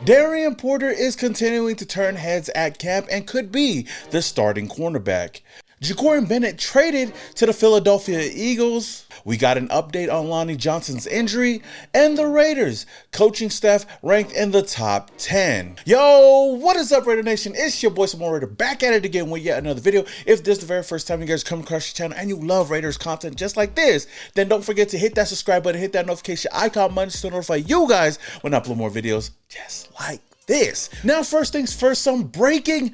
Darien Porter is continuing to turn heads at camp and could be the starting cornerback. Jakorian Bennett traded to the Philadelphia Eagles. We got an update on Lonnie Johnson's injury, and the Raiders coaching staff ranked in the top 10. Yo, what is up, Raider Nation? It's your boy Jamal Raider back at it again with yet another video. If this is the very first time you guys come across the channel and you love Raiders content just like this, then don't forget to hit that subscribe button, hit that notification icon button to notify you guys when I upload more videos just like this. Now, first things first, some breaking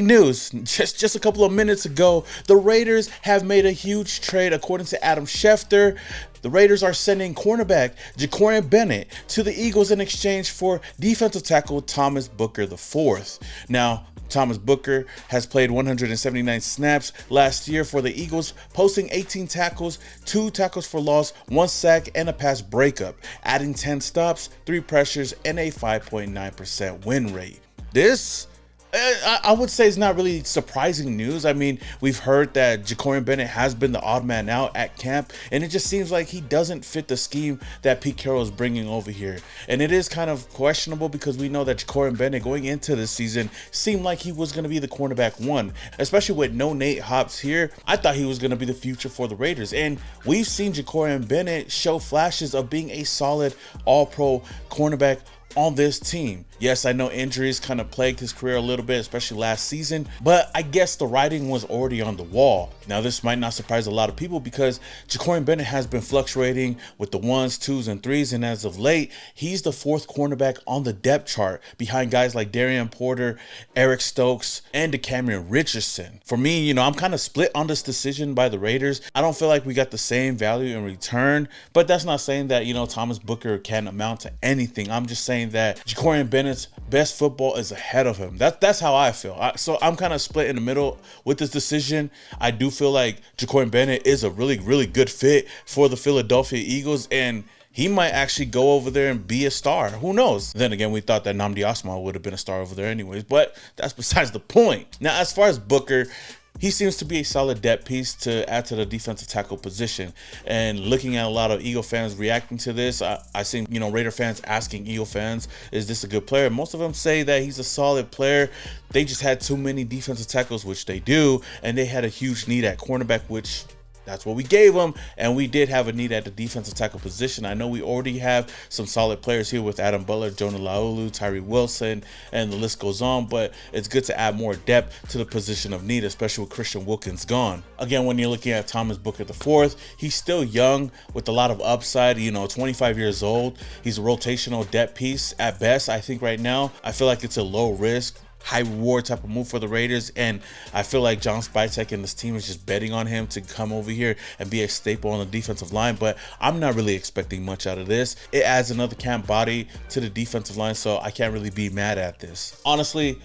news. Just a couple of minutes ago, the Raiders have made a huge trade. According to Adam Schefter, the Raiders are sending cornerback Jakorian Bennett to the Eagles in exchange for defensive tackle Thomas Booker IV. Now, Thomas Booker has played 179 snaps last year for the Eagles, posting 18 tackles, 2 tackles for loss, 1 sack, and a pass breakup, adding 10 stops, 3 pressures, and a 5.9% win rate. This, I would say, is not really surprising news. I mean, we've heard that Jakorian Bennett has been the odd man out at camp, and it just seems like he doesn't fit the scheme that Pete Carroll is bringing over here. And it is kind of questionable because we know that Jakorian Bennett going into this season seemed like he was going to be the cornerback one, especially with no Nate Hobbs here. I thought he was going to be the future for the Raiders, and we've seen Jakorian Bennett show flashes of being a solid all-pro cornerback on this team. Yes, I know injuries kind of plagued his career a little bit, especially last season, but I guess the writing was already on the wall. Now, this might not surprise a lot of people because Jakorian Bennett has been fluctuating with the 1s, 2s, and 3s, and as of late, he's the 4th cornerback on the depth chart behind guys like Darien Porter, Eric Stokes, and Jakorian Richardson. For me, you know, I'm kind of split on this decision by the Raiders. I don't feel like we got the same value in return, but that's not saying that, you know, Thomas Booker can amount to anything. I'm just saying that Jakorian Bennett's best football is ahead of him. That's how I feel. So I'm kind of split in the middle with this decision. I do feel like Jakorian Bennett is a really good fit for the Philadelphia Eagles, and he might actually go over there and be a star. Who knows? Then again, we thought that Nnamdi Asomugha would have been a star over there anyways, but that's besides the point. Now, as far as Booker, he seems to be a solid depth piece to add to the defensive tackle position. And looking at a lot of Eagle fans reacting to this, I seen, you know, Raider fans asking Eagle fans, is this a good player? Most of them say that he's a solid player. They just had too many defensive tackles, which they do, and they had a huge need at cornerback, which that's what we gave them, and we did have a need at the defensive tackle position. I know we already have some solid players here with Adam Butler, Jonah Laulu, Tyree Wilson, and the list goes on, but it's good to add more depth to the position of need, especially with Christian Wilkins gone. Again, when you're looking at Thomas Booker IV, he's still young with a lot of upside, you know, 25 years old. He's a rotational depth piece at best. I think right now, I feel like it's a low risk, high reward type of move for the Raiders, and I feel like John Spytek and this team is just betting on him to come over here and be a staple on the defensive line, but I'm not really expecting much out of this. It adds another camp body to the defensive line, so I can't really be mad at this. Honestly,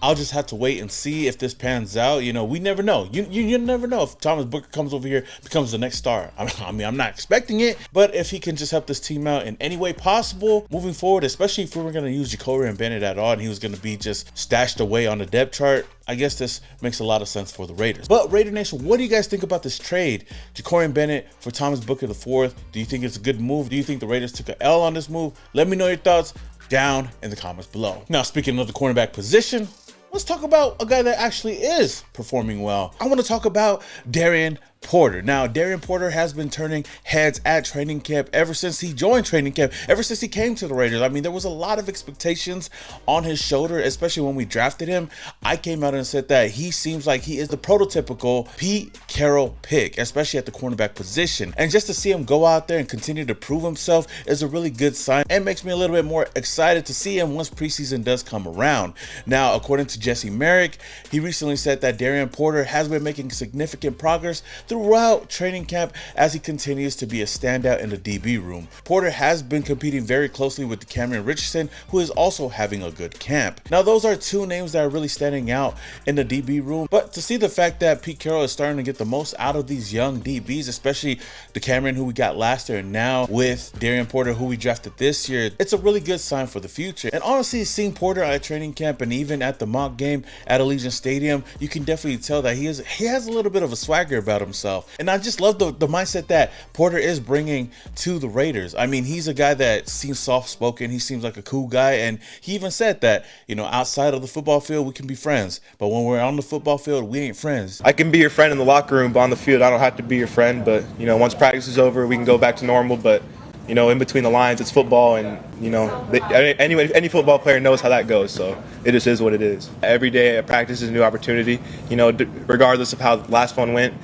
I'll just have to wait and see if this pans out. You know, we never know. You never know if Thomas Booker comes over here, becomes the next star. I mean, I'm not expecting it, but if he can just help this team out in any way possible moving forward, especially if we were going to use Jakorian Bennett at all and he was going to be just stashed away on the depth chart, I guess this makes a lot of sense for the Raiders. But Raider Nation, what do you guys think about this trade? Jakorian Bennett for Thomas Booker IV. Do you think it's a good move? Do you think the Raiders took an L on this move? Let me know your thoughts down in the comments below. Now, speaking of the cornerback position, let's talk about a guy that actually is performing well. I want to talk about Darien Porter. Now, Darien Porter has been turning heads at training camp ever since he joined training camp, ever since he came to the Raiders. I mean, there was a lot of expectations on his shoulder, especially when we drafted him. I came out and said that he seems like he is the prototypical Pete Carroll pick, especially at the cornerback position. And just to see him go out there and continue to prove himself is a really good sign and makes me a little bit more excited to see him once preseason does come around. Now, according to Jesse Merrick, he recently said that Darien Porter has been making significant progress throughout training camp as he continues to be a standout in the DB room. Porter has been competing very closely with Jakorian Richardson, who is also having a good camp. Now, those are two names that are really standing out in the DB room, but to see the fact that Pete Carroll is starting to get the most out of these young DBs, especially Jakorian, who we got last year, and now with Darien Porter, who we drafted this year, it's a really good sign for the future. And honestly, seeing Porter at training camp and even at the mock game at Allegiant Stadium, you can definitely tell that he has a little bit of a swagger about him. himself. And I just love the mindset that Porter is bringing to the Raiders. I mean, he's a guy that seems soft-spoken. He seems like a cool guy. And he even said that, you know, outside of the football field, we can be friends. But when we're on the football field, we ain't friends. I can be your friend in the locker room, but on the field, I don't have to be your friend. But, you know, once practice is over, we can go back to normal. But, you know, in between the lines, it's football. And, you know, any football player knows how that goes. So it just is what it is. Every day at practice is a new opportunity, you know, regardless of how the last one went.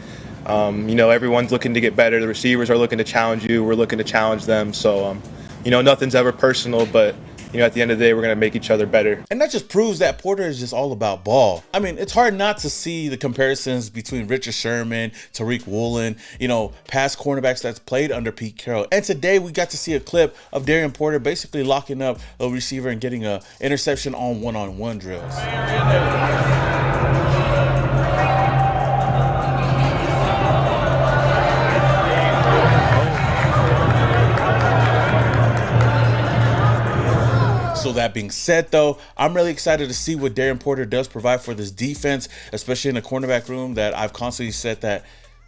You know, everyone's looking to get better. The receivers are looking to challenge you. We're looking to challenge them. So, you know, nothing's ever personal, but, you know, at the end of the day, we're going to make each other better. And that just proves that Porter is just all about ball. I mean, it's hard not to see the comparisons between Richard Sherman, Tariq Woolen, you know, past cornerbacks that's played under Pete Carroll. And today we got to see a clip of Darien Porter basically locking up a receiver and getting an interception on one-on-one drills. So that being said, though, I'm really excited to see what Darien Porter does provide for this defense, especially in the cornerback room that I've constantly said that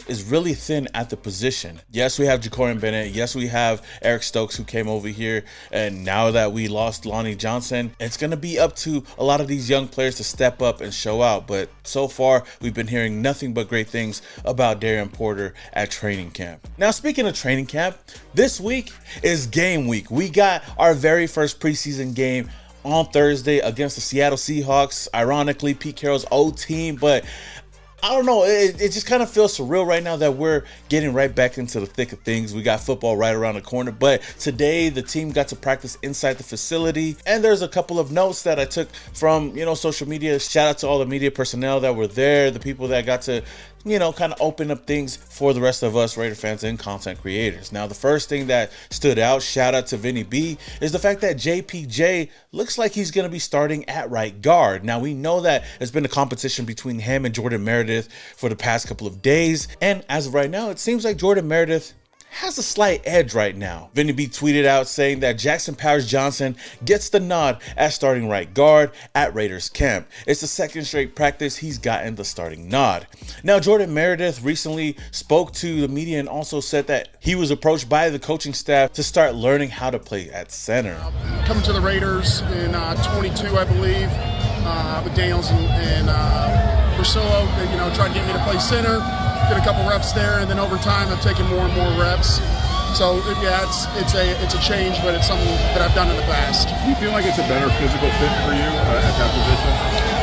is really thin at the position. Yes, we have Jakorian Bennett. Yes, we have Eric Stokes who came over here. And now that we lost Lonnie Johnson, it's going to be up to a lot of these young players to step up and show out. But so far, we've been hearing nothing but great things about Darien Porter at training camp. Now, speaking of training camp, this week is game week. We got our very first preseason game on Thursday against the Seattle Seahawks. Ironically, Pete Carroll's old team, but I don't know, it just kind of feels surreal right now that we're getting right back into the thick of things. We got football right around the corner, but today the team got to practice inside the facility, and there's a couple of notes that I took from, you know, social media. Shout out to all the media personnel that were there, the people that got to, you know, kind of open up things for the rest of us Raider fans and content creators. Now, the first thing that stood out, shout out to Vinny B, is the fact that JPJ looks like he's going to be starting at right guard. Now, we know that there's been a competition between him and Jordan Meredith for the past couple of days. And as of right now, it seems like Jordan Meredith has a slight edge right now. Vinny B tweeted out saying that Jackson Powers Johnson gets the nod as starting right guard at Raiders camp. It's the second straight practice he's gotten the starting nod. Now, Jordan Meredith recently spoke to the media and also said that he was approached by the coaching staff to start learning how to play at center. Coming to the Raiders in 22, I believe, with Daniels and Priscilla, you know, tried to get me to play center. Did a couple reps there, and then over time I've taken more and more reps. So yeah, it's a change, but it's something that I've done in the past. Do you feel like it's a better physical fit for you at that position?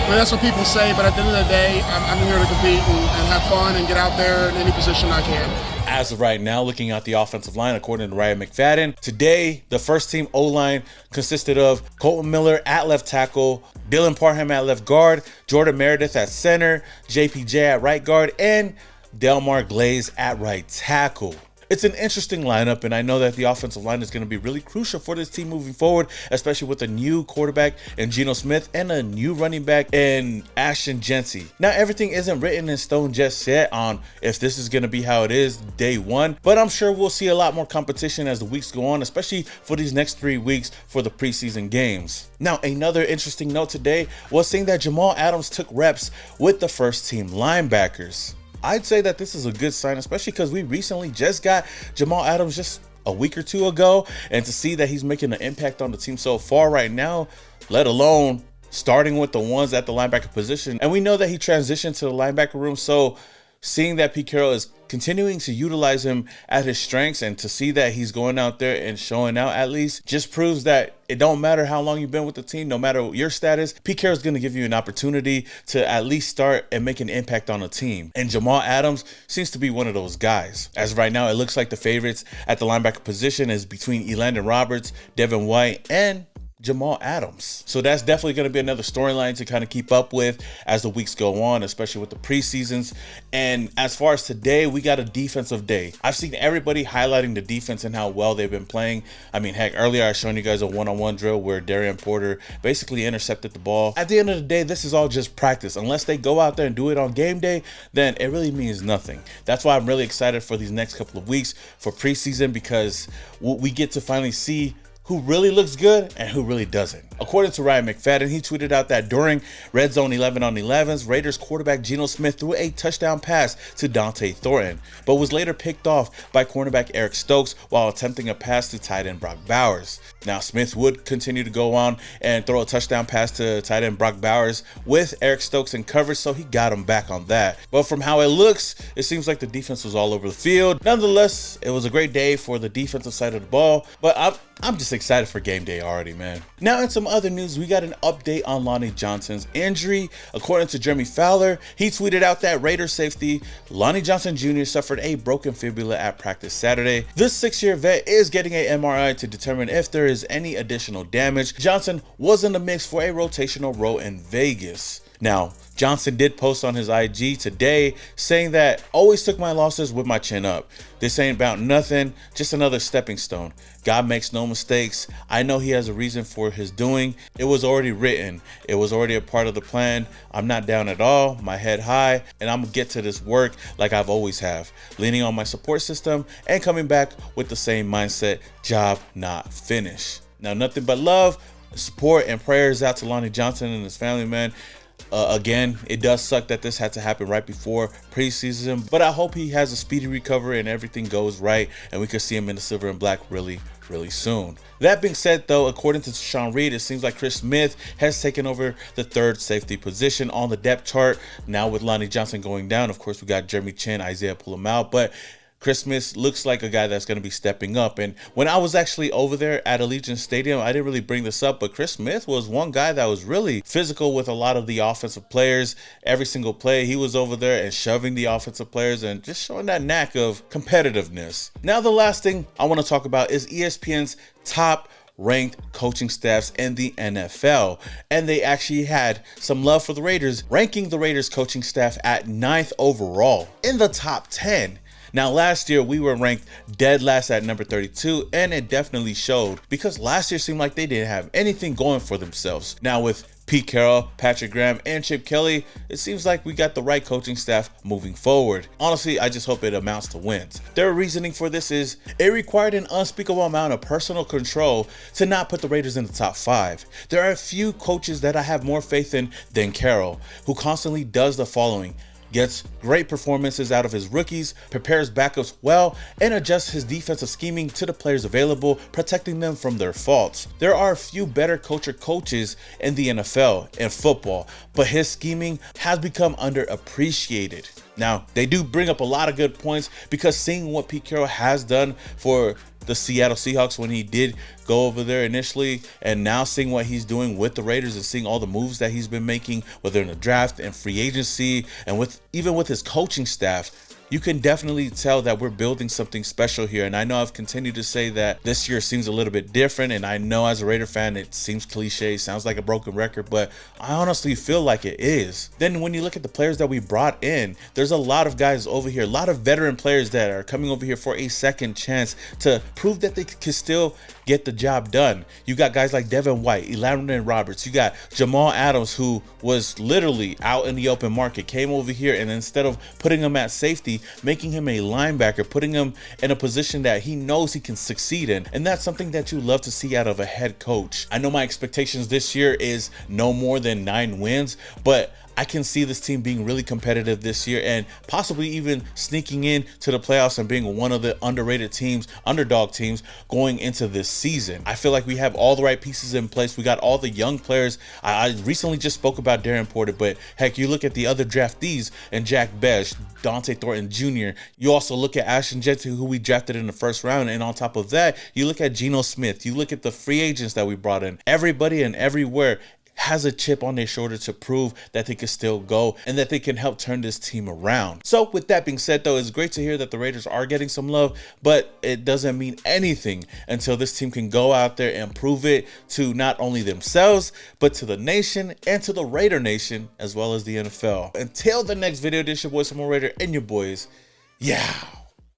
Well, that's what people say, but at the end of the day, I'm here to compete and have fun and get out there in any position I can. As of right now, looking at the offensive line, according to Ryan McFadden, today the first team O-line consisted of Colton Miller at left tackle, Dylan Parham at left guard, Jordan Meredith at center, JPJ at right guard, and Delmar Glaze at right tackle. It's an interesting lineup, and I know that the offensive line is going to be really crucial for this team moving forward, especially with a new quarterback in Geno Smith and a new running back in Ashton Jency. Now, everything isn't written in stone just yet on if this is going to be how it is day one, but I'm sure we'll see a lot more competition as the weeks go on, especially for these next 3 weeks for the preseason games. Now, another interesting note today was saying that Jamal Adams took reps with the first team linebackers. I'd say that this is a good sign, especially because we recently just got Jamal Adams just a week or two ago, and to see that he's making an impact on the team so far right now, let alone starting with the ones at the linebacker position. And we know that he transitioned to the linebacker room, so seeing that Pete Carroll is continuing to utilize him at his strengths and to see that he's going out there and showing out at least just proves that it don't matter how long you've been with the team, no matter your status, Pete Carroll is going to give you an opportunity to at least start and make an impact on the team. And Jamal Adams seems to be one of those guys. As of right now, it looks like the favorites at the linebacker position is between Elandon Roberts, Devin White, and Jamal Adams. So that's definitely going to be another storyline to kind of keep up with as the weeks go on, especially with the preseasons. And as far as today, we got a defensive day. I've seen everybody highlighting the defense and how well they've been playing. I mean, heck, earlier I showed you guys a one-on-one drill where Darien Porter basically intercepted the ball. At the end of the day, this is all just practice. Unless they go out there and do it on game day, then it really means nothing. That's why I'm really excited for these next couple of weeks for preseason, because we get to finally see who really looks good and who really doesn't. According to Ryan McFadden, he tweeted out that during Red Zone 11 on 11s, Raiders quarterback Geno Smith threw a touchdown pass to Dante Thornton, but was later picked off by cornerback Eric Stokes while attempting a pass to tight end Brock Bowers. Now, Smith would continue to go on and throw a touchdown pass to tight end Brock Bowers with Eric Stokes in coverage, so he got him back on that. But from how it looks, it seems like the defense was all over the field. Nonetheless, it was a great day for the defensive side of the ball, but I'm just excited for game day already, man. Now, in some other news, we got an update on Lonnie Johnson's injury. According to Jeremy Fowler, he tweeted out that Raiders safety Lonnie Johnson Jr. suffered a broken fibula at practice Saturday. This 6-year vet is getting an MRI to determine if there is any additional damage. Johnson was in the mix for a rotational role in Vegas. Now, Johnson did post on his IG today saying that always took my losses with my chin up. This ain't about nothing, just another stepping stone. God makes no mistakes. I know he has a reason for his doing. It was already written. It was already a part of the plan. I'm not down at all, my head high, and I'm gonna get to this work like I've always have, leaning on my support system and coming back with the same mindset, job not finished. Now, nothing but love, support, and prayers out to Lonnie Johnson and his family, man. Again, it does suck that this had to happen right before preseason, but I hope he has a speedy recovery and everything goes right and we can see him in the silver and black really soon. That being said, though, according to Sean Reed, it seems like Chris Smith has taken over the third safety position on the depth chart. Now with Lonnie Johnson going down, of course, we got Jeremy Chin, Isaiah pull him out, but Chris Smith looks like a guy that's going to be stepping up. And when I was actually over there at Allegiant Stadium, I didn't really bring this up, but Chris Smith was one guy that was really physical with a lot of the offensive players. Every single play, he was over there and shoving the offensive players and just showing that knack of competitiveness. Now, the last thing I want to talk about is ESPN's top ranked coaching staffs in the NFL, and they actually had some love for the Raiders, ranking the Raiders coaching staff at 9th overall in the top 10. Now, last year we were ranked dead last at number 32, and it definitely showed because last year seemed like they didn't have anything going for themselves. Now with Pete Carroll, Patrick Graham, and Chip Kelly, it seems like we got the right coaching staff moving forward. Honestly, I just hope it amounts to wins. Their reasoning for this is it required an unspeakable amount of personal control to not put the Raiders in the top 5. There are a few coaches that I have more faith in than Carroll, who constantly does the following: gets great performances out of his rookies, prepares backups well, and adjusts his defensive scheming to the players available, protecting them from their faults. There are a few better coaches in the NFL and football, but his scheming has become underappreciated. Now, they do bring up a lot of good points because seeing what Pete Carroll has done for the Seattle Seahawks when he did go over there initially, and now seeing what he's doing with the Raiders and seeing all the moves that he's been making, whether in the draft and free agency and even with his coaching staff, you can definitely tell that we're building something special here. And I know I've continued to say that this year seems a little bit different, and I know as a Raider fan it seems cliche, sounds like a broken record, but I honestly feel like it is. Then when you look at the players that we brought in, there's a lot of guys over here, a lot of veteran players that are coming over here for a second chance to prove that they can still get the job done. You got guys like Devin White, Elandon Roberts, you got Jamal Adams, who was literally out in the open market, came over here, and instead of putting him at safety, making him a linebacker, putting him in a position that he knows he can succeed in. And that's something that you love to see out of a head coach. I know my expectations this year is no more than 9 wins, but I can see this team being really competitive this year and possibly even sneaking in to the playoffs and being one of the underrated teams, underdog teams going into this season. I feel like we have all the right pieces in place. We got all the young players. I recently just spoke about Darien Porter, but heck, you look at the other draftees and Jack Besh, Dante Thornton Jr. You also look at Ashton Jeter, who we drafted in the first round. And on top of that, you look at Geno Smith. You look at the free agents that we brought in. Everybody and everywhere has a chip on their shoulder to prove that they can still go and that they can help turn this team around. So with that being said, though, it's great to hear that the Raiders are getting some love, but it doesn't mean anything until this team can go out there and prove it to not only themselves, but to the nation and to the Raider Nation, as well as the NFL. Until the next video, this is your boy, Some More Raider, and your boys, yeah.